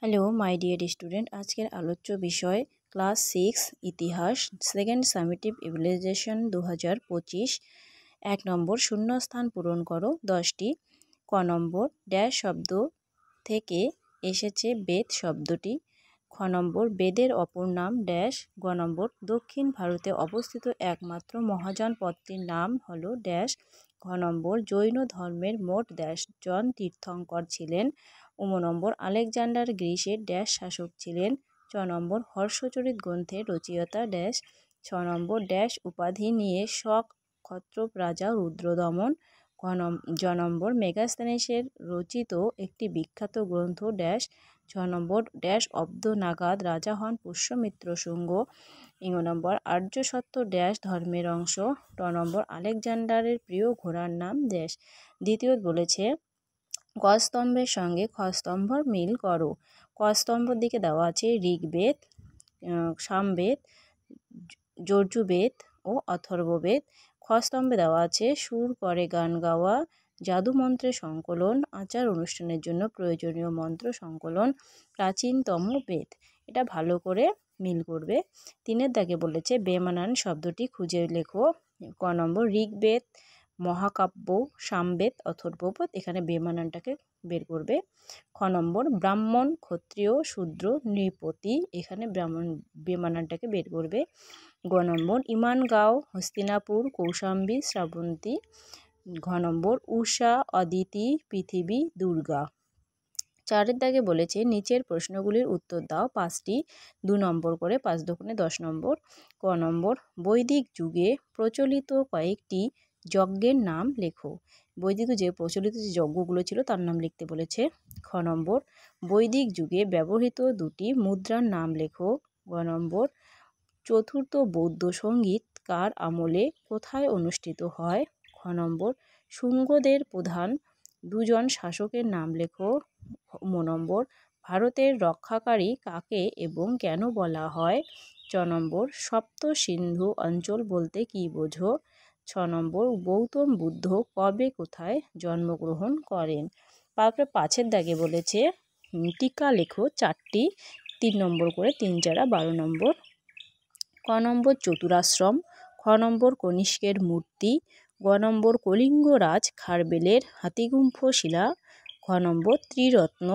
Hello my dear student, আজকের আলোচ্য বিষয় ক্লাস 6 ইতিহাস সেকেন্ড সামেটিভ ইভ্যালুয়েশন 2025। 1 নম্বর শূন্যস্থান পূরণ করো 10টি। ক নম্বর ড্যাশ শব্দ থেকে এসেছে বেদ শব্দটি। খ নম্বর বেদের অপর নাম ড্যাশ। গ নম্বর দক্ষিণ ভারতে অবস্থিত একমাত্র মহাযান পথটির নাম হলো ড্যাশ। ঘ নম্বর জৈন ধর্মের মোট ড্যাশ জন তীর্থঙ্কর ছিলেন। নম্বর আলেকজান্ডার গ্রিসের ড্যাশ শাসক ছিলেন। চ নম্বর হর্ষচরিত গ্রন্থের রচয়িতা ড্যাশ। ছ নম্বর ড্যাশ উপাধি নিয়ে শক ক্ষত্রপ রাজা রুদ্রদমন। জ নম্বর মেগাস্থানেসের রচিত একটি বিখ্যাত গ্রন্থ ড্যাশ। ছ নম্বর ড্যাশ অব্দ নাগাদ রাজা হন পুষ্যমিত্র শুঙ্গ। নম্বর আর্য সত্য ড্যাশ ধর্মের অংশ। ট নম্বর আলেকজান্ডারের প্রিয় ঘোড়ার নাম ড্যাশ। দ্বিতীয় বলেছে ক স্তম্ভের সঙ্গে খ স্তম্ভর মিল করো। ক স্তম্ভর দিকে দেওয়া আছে ঋগ্বেদ, সামবেদ, যজুর্বেদ ও অথর্ববেদ। খ স্তম্ভে দেওয়া আছে সুর করে গান গাওয়া, জাদু মন্ত্রের সংকলন, আচার অনুষ্ঠানের জন্য প্রয়োজনীয় মন্ত্র সংকলন, প্রাচীনতম বেদ। এটা ভালো করে মিল করবে। 3 দাগে বলেছে বেমানান শব্দটি খুঁজে লেখো। ক নম্বর ঋগ্বেদ, মহাকাব্য, সামবেদ, অথর্ববেদ, এখানে বেমানানটাকে বের করবে। খ নম্বর ব্রাহ্মণ, ক্ষত্রিয়, শূদ্র, নৃপতি, এখানে বেমানানটাকে বের করবে। গ নম্বর ইমানগাঁও, হস্তিনাপুর, কৌশাম্বী, শ্রাবন্তী। ঘ নম্বর উষা, অদিতি, পৃথিবী, দুর্গা। 4 দাগে বলেছে নিচের প্রশ্নগুলির উত্তর দাও 5টি, 2 নম্বর করে, 5 দুগুণে 10 নম্বর। ক নম্বর বৈদিক যুগে প্রচলিত কয়েকটি যজ্ঞের নাম লেখো। বৈদিক যে প্রচলিত যে যজ্ঞগুলো ছিল তার নাম লিখতে বলেছে। খ নম্বর বৈদিক যুগে ব্যবহৃত 2টি মুদ্রার নাম লেখো। গ নম্বর চতুর্থ বৌদ্ধ সঙ্গীত কার আমলে কোথায় অনুষ্ঠিত হয়। খ নম্বর শুঙ্গদের প্রধান 2 জন শাসকের নাম লেখো। নম্বর ভারতের রক্ষাকারী কাকে এবং কেন বলা হয়। চ নম্বর সপ্ত সিন্ধু অঞ্চল বলতে কি বোঝো। 6 নম্বর গৌতম বুদ্ধ কবে কোথায় জন্মগ্রহণ করেন। তারপরে 5 দাগে বলেছে টিকা লেখো 4টি, 3 নম্বর করে, 3 4 12 নম্বর। ক নম্বর চতুরাশ্রম। খ নম্বর কনিষ্কের মূর্তি। গ নম্বর কলিঙ্গরাজ খারবেলের হাতিগুম্ফ শিলা। খ নম্বর ত্রিরত্ন।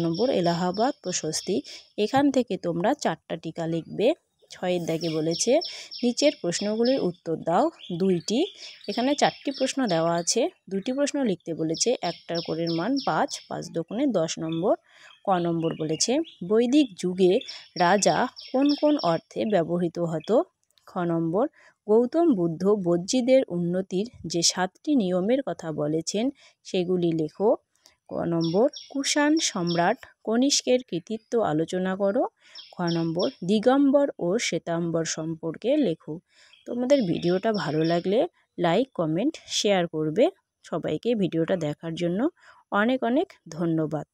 নম্বর এলাহাবাদ প্রশস্তি। এখান থেকে তোমরা 4টা টিকা লিখবে। 6 দাগে বলেছে নিচের প্রশ্নগুলির উত্তর দাও 2টি। এখানে 4টি প্রশ্ন দেওয়া আছে, 2টি প্রশ্ন লিখতে বলেছে, একটার করে মান 5, 5 দুগুণে 10 নম্বর। ক নম্বর বলেছে বৈদিক যুগে রাজা কোন কোন অর্থে ব্যবহৃত হতো। খ নম্বর গৌতম বুদ্ধ বজ্জীদের উন্নতির যে 7টি নিয়মের কথা বলেছেন সেগুলি লেখো। ক নম্বর কুষাণ সম্রাট কনিষ্কের কৃতিত্ব আলোচনা করো। খ নম্বর দিগম্বর ও শ্বেতাম্বর সম্পর্কে লেখো। তোমাদের ভিডিওটা ভালো লাগলে লাইক, কমেন্ট, শেয়ার করবে। সবাইকে ভিডিওটা দেখার জন্য অনেক অনেক ধন্যবাদ।